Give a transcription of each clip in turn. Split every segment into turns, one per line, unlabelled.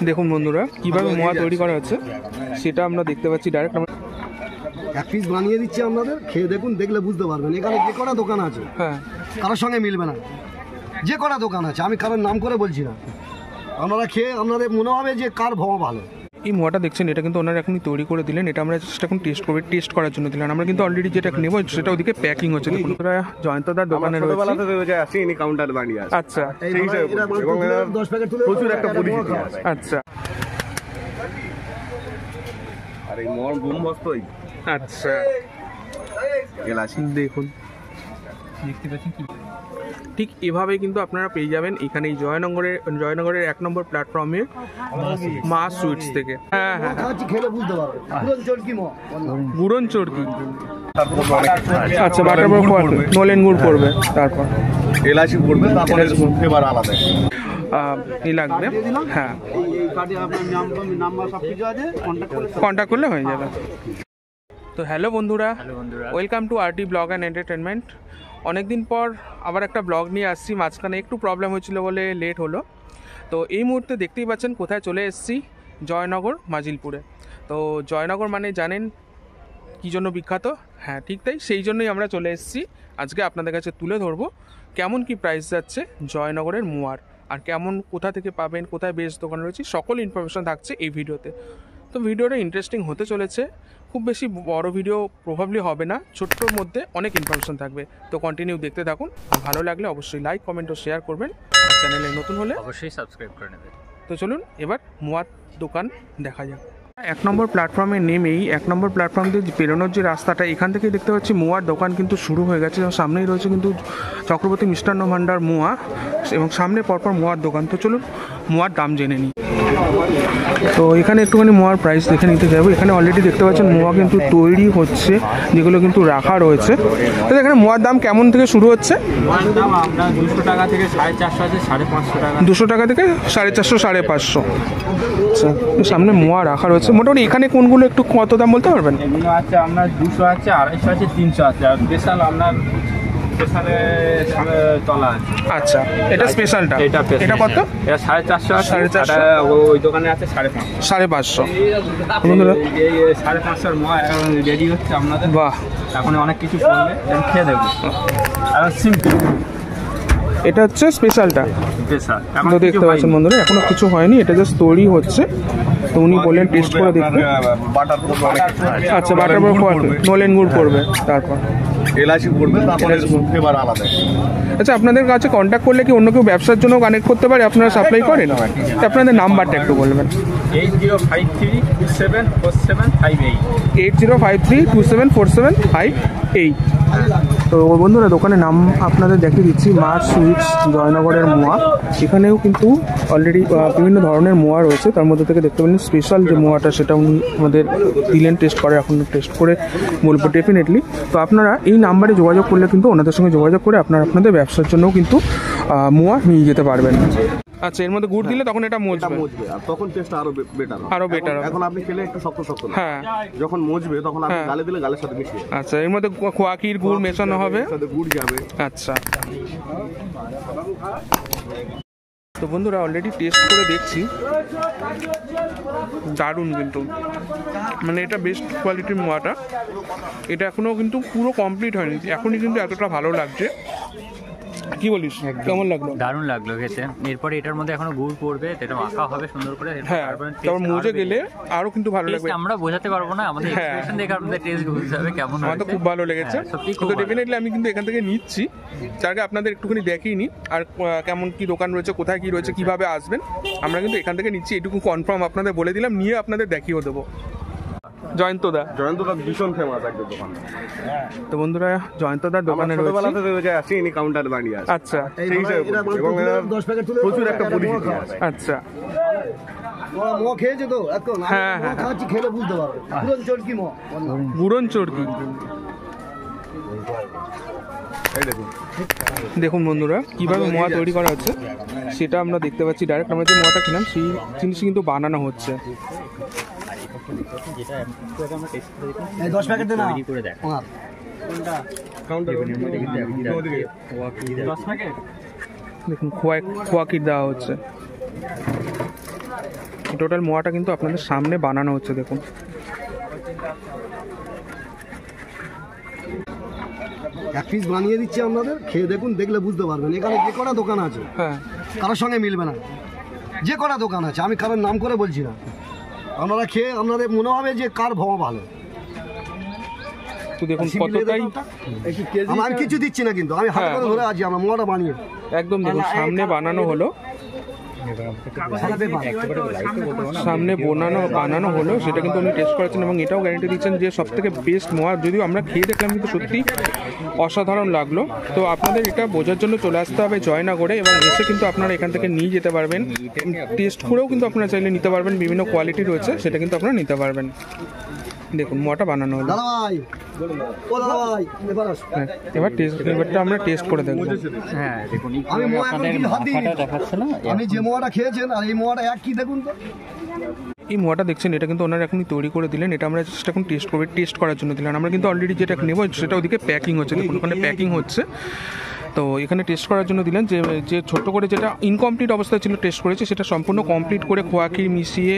দেখুন বন্ধুরা কিভাবে মোয়া তৈরি করা হচ্ছে সেটা আমরা দেখতে পাচ্ছি ডাইরেক্ট।
এক পিস বানিয়ে দিচ্ছি আপনাদের, খেয়ে দেখুন, দেখলে বুঝতে পারবেন। এখানে যে কটা দোকান আছে
হ্যাঁ
কারোর সঙ্গে মিলবে না, যে কটা দোকান আছে আমি কারোর নাম করে বলছি না, আপনারা খেয়ে আপনাদের মনে হবে যে কার ভাবা ভালো।
এই মোয়াটা দেখছেন এটা কিন্তু ওনারা এখনই তৈরি করে দিলেন, এটা আমরা জাস্ট এখন টেস্ট করার জন্য দিলেন। আমরা কিন্তু অলরেডি যেটা নেব সেটা ওদিকে প্যাকিং হচ্ছে। জয়ন্তদার দোকানে রয়েছে
কাউন্টার বানিয়ে আছে।
আচ্ছা
10 প্যাকেট তুলে
প্রচুর একটা পরিচিতি আছে।
আচ্ছা
আর এই মোর বোমবস্তই
আচ্ছা
এলাচি
দেখুন দেখতে পাচ্ছেন কি ঠিক এভাবে কিন্তু আপনারা পেয়ে যাবেন এখানে এই জয়নগরের 1 নম্বর প্ল্যাটফর্মে মা সুইটস থেকে। হ্যাঁ হ্যাঁ
খেলে বুঝতে পারবেন
গুড়ন চরকি। আচ্ছা বাটার পড়বে, নলেন গুড় পড়বে, তারপর
এলাচি পড়বে, তারপরে ফ্লেভার আলাদা
এই লাগবে। হ্যাঁ কন্ট্যাক্ট করলে হয়ে যাবে। তো হ্যালো বন্ধুরা, welcome to RT blog and entertainment. অনেকদিন পর আবার একটা ব্লগ নিয়ে আসছি, মাঝখানে একটু প্রবলেম হয়েছিল বলে লেট হলো। তো এই মুহূর্তে দেখতেই পাচ্ছেন কোথায় চলে এসেছি, জয়নগর মাজিলপুরে। তো জয়নগর মানে জানেন কী জন্য বিখ্যাত? হ্যাঁ ঠিক তাই, সেই জন্যই আমরা চলে এসেছি। আজকে আপনাদের কাছে তুলে ধরবো কেমন কি প্রাইস যাচ্ছে জয়নগরের মোয়ার, আর কেমন কোথা থেকে পাবেন, কোথায় বেস্ট দোকান রয়েছে, সকল ইনফরমেশন থাকছে এই ভিডিওতে। তো ভিডিওটা ইন্টারেস্টিং হতে চলেছে, খুব বেশি বড় ভিডিও প্রবাবলি হবে না, ছোট্টর মধ্যে অনেক ইনফরমেশন থাকবে। তো কন্টিনিউ দেখতে থাকুন, ভালো লাগলে অবশ্যই লাইক কমেন্ট ও শেয়ার করবেন, আর চ্যানেলে নতুন হলে
অবশ্যই সাবস্ক্রাইব করে নেবেন।
তো চলুন এবার মোয়ার দোকান দেখা যাক। 1 নম্বর প্ল্যাটফর্মে নেমেই 1 নম্বর প্ল্যাটফর্ম দিয়ে বেরোনোর যে রাস্তাটা, এখান থেকে দেখতে পাচ্ছি মোয়ার দোকান কিন্তু শুরু হয়ে গেছে। সামনেই রয়েছে কিন্তু চক্রবর্তী মিষ্টান্ন ভাণ্ডার মোয়া, এবং সামনে পরপর মোয়ার দোকান। তো চলুন মোয়ার দাম জেনে নিই। তো এখানে একটুখানি মোয়ার প্রাইস দেখে নিতে যাবো। এখানে অলরেডি দেখতে পাচ্ছেন মোয়া কিন্তু তৈরি হচ্ছে, যেগুলো কিন্তু রাখা রয়েছে। তো এখানে মোয়ার দাম কেমন থেকে শুরু হচ্ছে?
200 টাকা থেকে 450 আছে, 550 টাকা।
200 টাকা থেকে 450 550। আচ্ছা সামনে মোয়া রাখা রয়েছে। মোটামুটি এখানে কোনগুলো একটু কত দাম বলতে পারবেন?
এগুলো আছে আপনার 200 আছে, 250 আছে, 300 আছে, আর স্পেশাল আপনার তলা আছে।
আচ্ছা এটা স্পেশালটা, এটা কত?
এটা 450 আছে,
450
ওই দোকানে আছে 550।
550
বন্ধুরা এই 550 মোয়া এখন রেডি হচ্ছে আপনাদের।
বাহ,
এখন অনেক কিছু পড়বে, খেয়ে দেখুন। আর সিম্পল
এটা হচ্ছে স্পেশালটা।
স্পেশাল
তো দেখতে পাচ্ছেন বন্ধুরা এখনো কিছু হয়নি, এটা জাস্ট তৈরি হচ্ছে। তো উনি বললেন টেস্ট করে দেখতে।
বাটার পড়বে,
আচ্ছা বাটার পড়বে, নলেন গুড় পড়বে, তারপর
এলাচি পড়বে, তারপরে ফ্লেভার আলাদা।
আচ্ছা আপনাদের কাছে কন্ট্যাক্ট করলে কি অন্য কেউ ব্যবসার জন্য কানেক্ট করতে পারে? আপনারা সাপ্লাই করেন? আপনাদের নাম্বারটা একটু বলবেন।
8053274758
8053274758। তো বন্ধুরা দোকানের নাম আপনাদের দেখিয়ে দিচ্ছি, মা সুইটস জয়নগরের মোয়া। এখানেও কিন্তু অলরেডি বিভিন্ন ধরনের মোয়া রয়েছে, তার মধ্যে থেকে দেখতে পেলেন স্পেশাল যে মোয়াটা সেটা উনি আমাদের দিলেন টেস্ট করে, এখন টেস্ট করে বলবো ডেফিনেটলি। তো আপনারা এই নাম্বারে যোগাযোগ করলে কিন্তু ওনাদের সঙ্গে যোগাযোগ করে আপনাদের ব্যবসার জন্যও কিন্তু মোয়া নিয়ে যেতে পারবেন। আচ্ছা এর মধ্যে গুড় দিলে তখন এটা মজবে,
আর তখন টেস্ট আরো বেটার। এখন আপনি খেলে একটু শক্ত
হ্যাঁ,
যখন মজবে তখন আপনি গালে দিলে গালের সাথে মিশিয়ে।
আচ্ছা এর মধ্যে খোয়াকির গুড় মেশানো হবে,
সাথে গুড় যাবে।
আচ্ছা তো বন্ধুরা অলরেডি টেস্ট করে দেখছি, দারুণ কিন্তু, মানে এটা বেস্ট কোয়ালিটির মোয়াটা। এটা এখনও কিন্তু পুরো কমপ্লিট হয়নি, এখনই কিন্তু এতটা ভালো লাগছে। কি বলিস, কেমন লাগলো?
দারুণ লাগলো খেতে। এরপরে এটার মধ্যে এখনো গুড় পড়বে, এটা মাখা হবে সুন্দর করে।
হ্যাঁ তারপর মজে গেলে আরো কিন্তু ভালো লাগবে।
আমরা বোঝাতে পারবো না, আমাদের এক্সপ্রেশন দেখে আপনাদের টেস্ট বুঝতে হবে কেমন হয়।
আমার তো খুব ভালো লেগেছে, তো ডেফিনেটলি আমি কিন্তু এখান থেকে নিচ্ছি। তার আগে আপনাদের একটুখানি দেখিয়ে নিই, আর কেমন কি দোকান রয়েছে, কোথায় কি রয়েছে, কিভাবে আসবেন। আমরা কিন্তু এখান থেকে নিচ্ছি, এটুকু কনফার্ম আপনাদের বলে দিলাম, নিয়ে আপনাদের দেখিয়েও দেবো। জয়ন্তদা
ভীষণ ফেমাস একটা দোকান।
তো বন্ধুরা জয়ন্তদার দোকানে রয়েছে
কাউন্টার বানিয়ে আছে।
আচ্ছা
10 প্যাকেট তুলে
প্রচুর একটা পরিচিতি আছে।
আচ্ছা
মোয়া খেয়েছে তো এখন?
হ্যাঁ হ্যাঁ
খাচ্ছি, খেলে বুঝতে পারবেন গুড়ন চরকি মোয়া।
গুড়ন চরকি। দেখুন বন্ধুরা কিভাবে মোয়া তৈরি করা হচ্ছে সেটা আমরা দেখতে পাচ্ছি ডাইরেক্ট। আমরা যে মোয়াটা খেলাম সেই জিনিস কিন্তু বানানো হচ্ছে।
10 প্যাকেট দেন
করে দেখ।
দেখুন খোয়াকির দেওয়া হচ্ছে। টোটাল মোয়াটা কিন্তু আপনাদের সামনে বানানো হচ্ছে, দেখুন।
এক পিস বানিয়ে দিচ্ছি আপনাদের, খেয়ে দেখুন, দেখলে বুঝতে পারবেন। এখানে যে কটা দোকান আছে
হ্যাঁ,
কারোর সঙ্গে মিলবে না। যে কটা দোকান আছে, আমি কারোর নাম করে বলছি না, আপনারা খেয়ে আপনাদের মনে হবে যে কার ভোয়া ভালো।
তো দেখুন কতটাই,
আমার কিছু দিচ্ছি না, কিন্তু আমি হাতে করে ধরে আছি আমরা মোয়াটা বানিয়ে
একদম দেখুন সামনে বানানো হলো, সামনে বানানো হলো, সেটা কিন্তু উনি টেস্ট করেছেন এবং এটাও গ্যারান্টি দিচ্ছেন যে সব থেকে বেস্ট মোয়া। যদিও আমরা খেয়ে দেখলাম কিন্তু সত্যি অসাধারণ লাগলো। তো আপনাদের এটা বোঝার জন্য চলে আসতে হবে জয়নগরে, এবং এসে কিন্তু আপনারা এখান থেকে নিয়ে যেতে পারবেন। টেস্ট করেও কিন্তু আপনারা চাইলে নিতে পারবেন, বিভিন্ন কোয়ালিটি রয়েছে, সেটা কিন্তু আপনারা নিতে পারবেন। দেখুন মোয়াটা বানানো হলো।
দাদা ভাই, ও দাদা ভাই,
এবারটা আমরা টেস্ট করে দেখবো।
হ্যাঁ দেখুন,
আমি মোয়া এখন কি হাত দিই,
দেখাচ্ছে না,
আমি যে মোয়াটা খেয়েছেন আর এই মোয়াটা এক কি দেখুন তো।
এই মোয়াটা দেখছেন, এটা কিন্তু ওনারা এখনই তৈরি করে দিলেন, এটা আমরা জাস্ট এখন টেস্ট করবো, টেস্ট করার জন্য দিলেন। আমরা কিন্তু অলরেডি যেটা নেবো সেটা ওদিকে প্যাকিং হচ্ছে, দেখুন ওখানে প্যাকিং হচ্ছে। তো এখানে টেস্ট করার জন্য দিলেন, যে ছোট্ট করে যেটা ইনকমপ্লিট অবস্থায় ছিল টেস্ট করেছে, সেটা সম্পূর্ণ কমপ্লিট করে খোয়াক্ষীর মিশিয়ে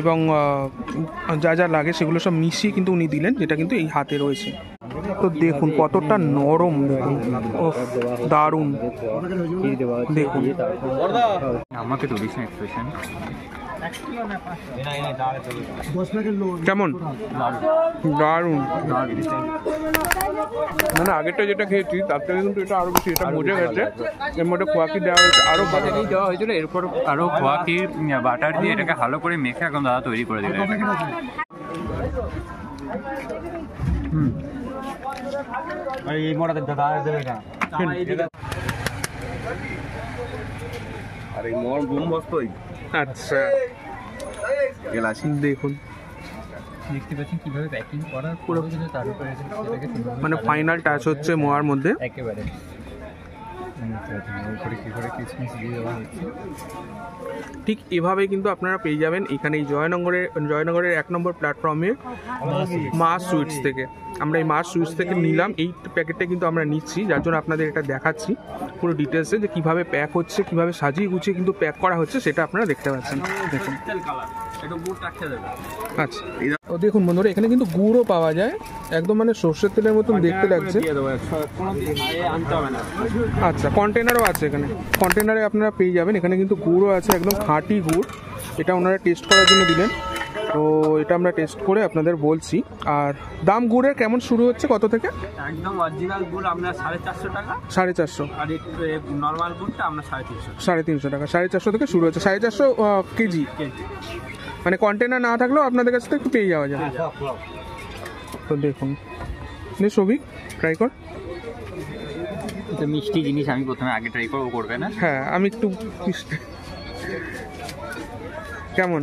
এবং যা যা লাগে সেগুলো সব মিশিয়ে কিন্তু উনি দিলেন, যেটা কিন্তু এই হাতে রয়েছে। তো দেখুন কতটা নরম, দেখুন দারুণ, দেখুন
আমাকে তো দিস না এক্সপ্রেশন
কেমন, দারুণ। মানে আগেরটা যেটা খেয়েছি তার থেকে কিন্তু এটা আরো বেশি, এটা মজা গেছে। এর মধ্যে খোয়াকি দেওয়া হয়েছে, আরো
বাজারেই দেওয়া হয়েছিল, এরপর আরো খোয়াকি বাটার দিয়ে এটাকে ভালো করে মেখে এখন দাদা তৈরি করে দিলেন।
এই মোড়াতে দাদা দেবে না,
আর এই মোর বুম বস্তই।
আচ্ছা
গেলাছি
দেখুন,
দেখতে পাচ্ছেন কিভাবে প্যাকিং করা পুরো কিছু তার উপরে সেটাকে
মানে ফাইনাল টাচ হচ্ছে মোয়ার মধ্যে।
একেবারে উপরে কি করে কিসমিস দিয়ে দেওয়া হচ্ছে।
ঠিক এভাবেই কিন্তু আপনারা পেয়ে যাবেন এখানে এই জয়নগরের 1 নম্বর প্ল্যাটফর্মে মা সুইটস থেকে। আমরা এই মা সুইটস থেকে নিলাম, এই প্যাকেটটা কিন্তু আমরা নিচ্ছি, যার জন্য আপনাদের এটা দেখাচ্ছি পুরো ডিটেলসে, যে কীভাবে প্যাক হচ্ছে, কীভাবে সাজিয়ে গুছিয়ে কিন্তু প্যাক করা হচ্ছে, সেটা আপনারা দেখতে পাচ্ছেন। দেখুন আচ্ছা, ও দেখুন বন্ধুরা, এখানে কিন্তু গুড়ও পাওয়া যায়, একদম মানে সর্ষের তেলের মতন দেখতে লাগছে। আচ্ছা, কন্টেনারও আছে এখানে, কন্টেনারে আপনারা পেয়ে যাবেন। এখানে কিন্তু গুড়ও আছে, একদম খাঁটি গুড়, এটা ওনারা টেস্ট করার জন্য দিলেন। তো এটা আমরা টেস্ট করে আপনাদের বলছি। আর দাম গুড়ের কেমন শুরু হচ্ছে, কত থেকে?
একদম অরিজিনাল গুড় আমরা 450 টাকা,
450,
আর নর্মাল গুড়টা আমরা 350,
350 টাকা। 450 থেকে শুরু হচ্ছে, 450 কেজি, মানে কন্টেনার না থাকলেও আপনাদের কাছ থেকে একটু পেয়ে যাওয়া যায়। তো দেখুন, সবিক ট্রাই কর।
এটা মিষ্টি জিনিস, আমি প্রথমে আগে ট্রাই করবো, করবে না?
হ্যাঁ, আমি একটু কেমন,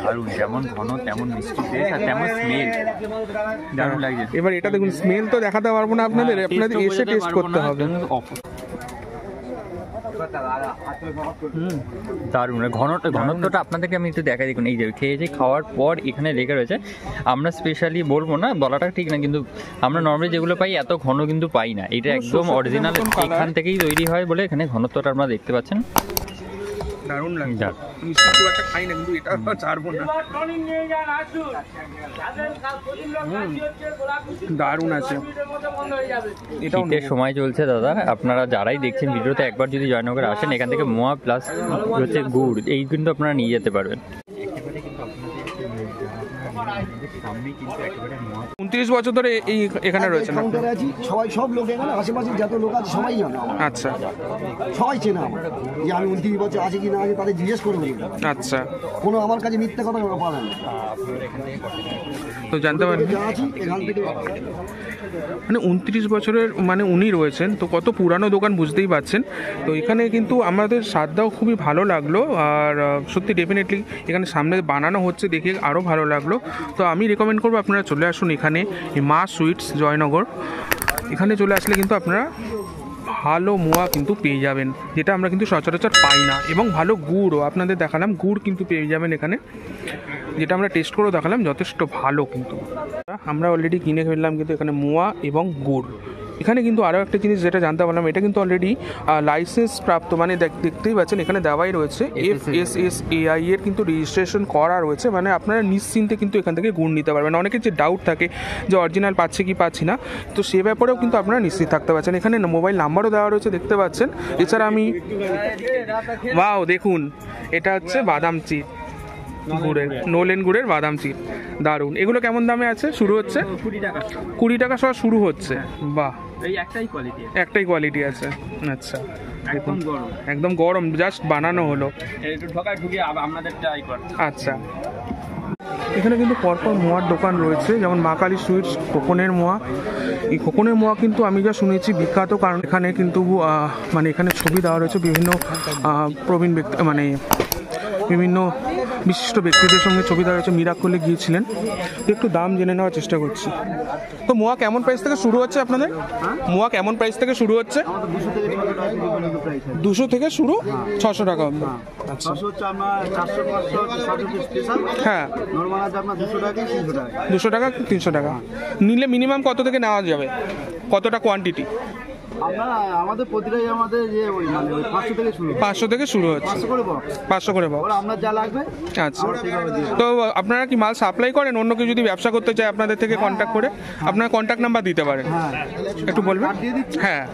দারুণ, যেমন ঘন তেমন মিষ্টি টেস্ট আর তেমন স্মেল, দারুণ লাগছে।
এবার এটা দেখুন, স্মেল তো দেখাতে পারবো না আপনাদের, আপনাদের এসে টেস্ট করতে হবে।
দারুণ, ঘনত্বটা আপনাদেরকে আমি একটু দেখাই। দেখুন এই যে খেয়েছি, খাওয়ার পর এখানে লেগে রয়েছে। আমরা স্পেশালি বলবো না, বলাটা ঠিক না, কিন্তু আমরা নর্মালি যেগুলো পাই এত ঘন কিন্তু পাই না। এটা একদম অরিজিনাল, এখান থেকেই তৈরি হয় বলে এখানে ঘনত্বটা আপনারা দেখতে পাচ্ছেন।
দারুণ লাগছে, মিষ্টি খুব একটা খাই না, কিন্তু এটা ছাড়বো না, দারুণ আছে।
শীতের সময় চলছে দাদা, আপনারা যারাই দেখছেন ভিডিওতে একবার যদি জয়নগরে আসেন, এখান থেকে মোয়া প্লাস হচ্ছে গুড়, এই কিন্তু আপনারা নিয়ে যেতে পারবেন।
29 বছর ধরে এই এখানে রয়েছে।
কাউন্টারে আছি, সবাই, সব লোক এখানে আশেপাশে যত লোক আছে সবাই জানে।
আচ্ছা,
সবাই চেনে আমার, যে আমি 29 বছর আছে কি না আছে তাদের জিজ্ঞেস করে বলি।
আচ্ছা,
কোনো আমার কাছে মিথ্যে কথা পারে না।
তো জানতে পারেন
আছি এখান থেকে,
মানে 29 বছরের মানে উনি রয়েছেন, তো কত পুরানো দোকান বুঝতেই পারছেন। তো এখানে কিন্তু আমাদের স্বাদটাও খুবই ভালো লাগলো, আর সত্যি ডেফিনেটলি এখানে সামনে বানানো হচ্ছে দেখে আরও ভালো লাগলো। তো আমি রেকমেন্ড করবো আপনারা চলে আসুন এখানে, মা সুইটস জয়নগর। এখানে চলে আসলে কিন্তু আপনারা ভালো মোয়া কিন্তু পেয়ে যাবেন, যেটা আমরা কিন্তু সচরাচর পাই না, এবং ভালো গুড়ও আপনাদের দেখালাম, গুড় কিন্তু পেয়ে যাবেন এখানে, যেটা আমরা টেস্ট করেও দেখালাম, যথেষ্ট ভালো। কিন্তু আমরা অলরেডি কিনে ফেললাম কিন্তু এখানে মোয়া এবং গুড়, এখানে কিন্তু আরও একটা জিনিস যেটা জানতে পারলাম, এটা কিন্তু অলরেডি লাইসেন্স প্রাপ্ত, মানে দেখতেই পাচ্ছেন এখানে দেওয়াই রয়েছে FSSAI এর কিন্তু রেজিস্ট্রেশন করা রয়েছে, মানে আপনারা নিশ্চিন্তে কিন্তু এখান থেকে গুড় নিতে পারবেন। অনেকের যে ডাউট থাকে যে অরিজিনাল পাচ্ছে কি পাচ্ছি না, তো সে ব্যাপারেও কিন্তু আপনারা নিশ্চিত থাকতে পারছেন। এখানে মোবাইল নাম্বারও দেওয়া রয়েছে দেখতে পাচ্ছেন। এছাড়া আমি ওয়াও দেখুন, এটা হচ্ছে বাদাম চিট গুড়ের, নোলেন গুড়ের বাদাম চিট, দারুণ। এগুলো কেমন দামে আছে, শুরু হচ্ছে 20 টাকা সব শুরু হচ্ছে? বাহ,
এই একটাই কোয়ালিটি,
একটাই কোয়ালিটি আছে। আচ্ছা,
একদম গরম,
একদম গরম, জাস্ট বানানো হলো।
একটু ঢোকায় ঢুকিয়ে আপনাদের ট্রাই কর।
আচ্ছা, এখানে কিন্তু পরপর মোয়ার দোকান রয়েছে, যেমন মা কালী সুইটস, খোকনের মোয়া। এই খোকনের মোয়া কিন্তু আমি যা শুনেছি বিখ্যাত, কারণ এখানে কিন্তু মানে এখানে ছবি দেওয়া রয়েছে বিভিন্ন প্রবীণ ব্যক্তি, মানে বিভিন্ন বিশিষ্ট ব্যক্তিদের সঙ্গে ছবি দেওয়া রয়েছে। মিরাকলে গিয়েছিলেন, তো একটু দাম জেনে নেওয়ার চেষ্টা করছি। তো মোয়া কেমন প্রাইস থেকে শুরু হচ্ছে আপনাদের? মোয়া কেমন প্রাইস থেকে শুরু হচ্ছে? 200 থেকে শুরু, 600 টাকা অবধি। আচ্ছা, হ্যাঁ, 200 টাকা 300 টাকা নিলে মিনিমাম কত থেকে নেওয়া যাবে, কতটা কোয়ান্টিটি?
আমাদের প্রতিটাই আমাদের যে ওই মানে 500 থেকে শুরু
500 থেকে শুরু হচ্ছে, 500 করে বক্স।
আপনার যা লাগবে।
আচ্ছা, তো আপনারা কি মাল সাপ্লাই করেন? অন্য কেউ যদি ব্যবসা করতে চায় আপনাদের থেকে কন্ট্যাক্ট করে আপনার কন্ট্যাক্ট নাম্বার দিতে পারেন, একটু বলবেন? হ্যাঁ,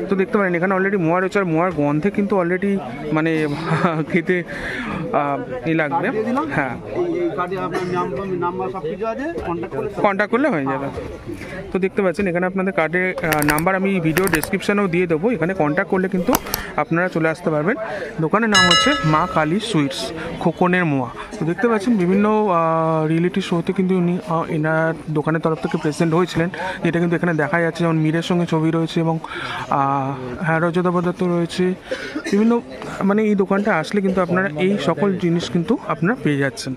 তো দেখতে পারেন এখানে অলরেডি মোয়া রয়েছে, আর মোয়ার গন্ধে কিন্তু অলরেডি মানে খেতে লাগবে। হ্যাঁ, কন্ট্যাক্ট করলে হয়ে যাবে। তো দেখতে পাচ্ছেন এখানে আপনাদের কার্ডের নাম্বার আমি ভিডিও ডেসক্রিপশানেও দিয়ে দেবো, এখানে কন্ট্যাক্ট করলে কিন্তু আপনারা চলে আসতে পারবেন। দোকানের নাম হচ্ছে মা কালী সুইটস, খোকনের মোয়া। তো দেখতে পাচ্ছেন বিভিন্ন রিয়েলিটি শোতে কিন্তু উনি এনার দোকানের তরফ থেকে প্রেজেন্ট হয়েছিলেন, যেটা কিন্তু এখানে দেখা যাচ্ছে, যেমন মীরের সঙ্গে ছবি রয়েছে এবং রজত পদার্থ রয়েছে বিভিন্ন, মানে এই দোকানটা আসলে কিন্তু আপনারা এই সকল জিনিস কিন্তু আপনারা পেয়ে যাচ্ছেন।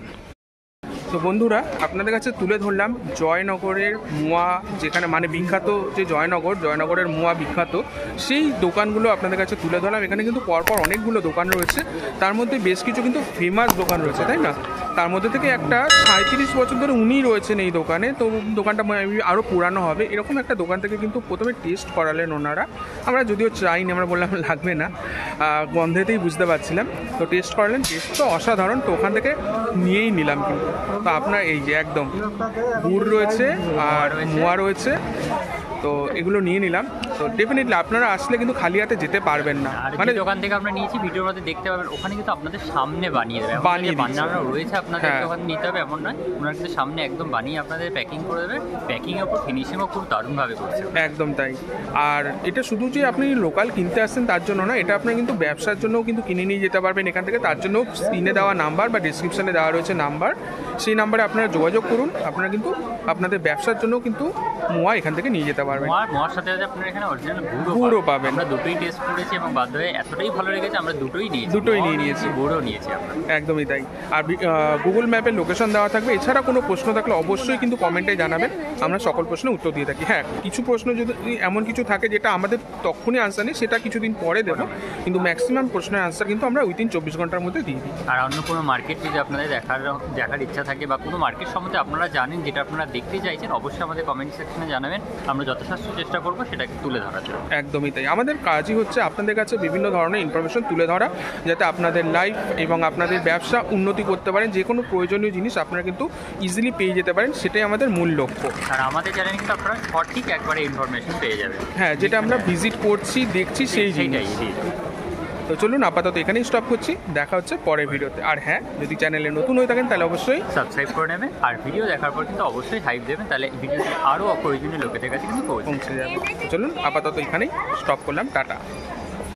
তো বন্ধুরা, আপনাদের কাছে তুলে ধরলাম জয়নগরের মোয়া, যেখানে মানে বিখ্যাত যে জয়নগরের মোয়া বিখ্যাত, সেই দোকানগুলো আপনাদের কাছে তুলে ধরলাম। এখানে কিন্তু পরপর অনেকগুলো দোকান রয়েছে, তার মধ্যে বেশ কিছু কিন্তু ফেমাস দোকান রয়েছে, তাই না? তার মধ্যে থেকে একটা 37 বছর ধরে উনি রয়েছেন এই দোকানে, তো দোকানটা আরও পুরানো হবে। এরকম একটা দোকান থেকে কিন্তু প্রথমে টেস্ট করালেন ওনারা, আমরা যদিও চাইনি, আমরা বললাম লাগবে না, গন্ধেতেই বুঝতে পারছিলাম। তো টেস্ট করালেন, টেস্ট তো অসাধারণ, তো ওখান থেকে নিয়েই নিলাম কিন্তু। তো আপনার এই যে একদম গুড় রয়েছে আর মোয়া রয়েছে, তো এগুলো নিয়ে নিলাম। তো ডেফিনেটলি আপনারা আসলে কিন্তু খালি হাতে যেতে পারবেন না,
মানে দোকান থেকে আমরা নিয়েছি, ভিডিওর মধ্যে দেখতে পাবেন, ওখানে কিন্তু আপনাদের সামনে বানিয়ে দেবে, বানানো রয়েছে আপনাদের ওখানে নিতে হবে এমন নয়, ওনারা কিন্তু সামনে একদম বানিয়ে আপনাদের প্যাকিং করে দেবে, প্যাকিংয়ের উপর ফিনিশিংও খুব দারুণভাবে করছে।
একদম তাই। আর এটা শুধু যে আপনি লোকাল কিনতে আসছেন তার জন্য না, এটা আপনার কিন্তু ব্যবসার জন্যও কিন্তু কিনে নিয়ে যেতে পারবেন এখান থেকে। তার জন্য স্ক্রিনে দেওয়া নাম্বার বা ডিসক্রিপশানে দেওয়া রয়েছে নাম্বার, সেই নাম্বারে আপনারা যোগাযোগ করুন, আপনারা কিন্তু আপনাদের ব্যবসার জন্য কিন্তু মোয়া এখান থেকে নিয়ে যেতে পারবেন।
মোয়ার সাথে সাথে আপনারা এখানে অরিজিনাল
গুড়ও পাবেন।
আমরা দুটোই টেস্ট করেছি এবং বাধ্য হয়ে এতটাই ভালো লেগেছে আমরা দুটোই নিয়ে নিয়েছি, গুড়ও নিয়েছি আমরা।
একদমই তাই। আর গুগল ম্যাপের লোকেশন দেওয়া থাকবে। এছাড়া কোনো প্রশ্ন থাকলে অবশ্যই কিন্তু কমেন্টে জানাবেন, আমরা সকল প্রশ্নের উত্তর দিয়ে থাকি। হ্যাঁ, কিছু প্রশ্ন যদি এমন কিছু থাকে যেটা আমাদের তখনই আনসার নেই, সেটা কিছুদিন পরে দেবো, কিন্তু ম্যাক্সিমাম প্রশ্নের আনসার কিন্তু আমরা উইদিন 24 ঘন্টার মধ্যে দিয়ে দিই।
আর অন্য কোনো মার্কেট যদি আপনাদের দেখার ইচ্ছা থাকে বা কোনো মার্কেট সম্বন্ধে আপনারা জানেন যেটা আপনারা দেখতে চাইছেন, অবশ্যই আমাদের কমেন্ট সেকশনে জানাবেন, আমরা যথাসাধ্য চেষ্টা করবো সেটাকে তুলে ধরার জন্য।
একদমই তাই। আমাদের কাজই হচ্ছে আপনাদের কাছে বিভিন্ন ধরনের ইনফরমেশন তুলে ধরা, যাতে আপনাদের লাইফ এবং আপনাদের ব্যবসা উন্নতি করতে পারেন। যে কোনো প্রয়োজনীয় জিনিস আপনারা কিন্তু ইজিলি পেয়ে যেতে পারেন, সেটাই আমাদের মূল লক্ষ্য।
আর আমাদের চ্যানেলে কিন্তু আপনারা সঠিক একবারে ইনফরমেশন পেয়ে যাবেন।
হ্যাঁ, যেটা আমরা ভিজিট করছি, দেখছি, সেই জিনিস। তো চলুন আপাতত এখানেই স্টপ করছি, দেখা হচ্ছে পরের ভিডিওতে। আর হ্যাঁ, যদি চ্যানেলে নতুন হয়ে থাকেন তাহলে অবশ্যই
সাবস্ক্রাইব করে নেবেন, আর ভিডিও দেখার পর কিন্তু অবশ্যই হাইপ দেবেন, তাহলে ভিডিওটি আরও অপ্রয়োজনীয় লোকেদের কাছে কিন্তু পৌঁছে
যাবে। চলুন আপাতত এখানেই স্টপ করলাম, টাটা।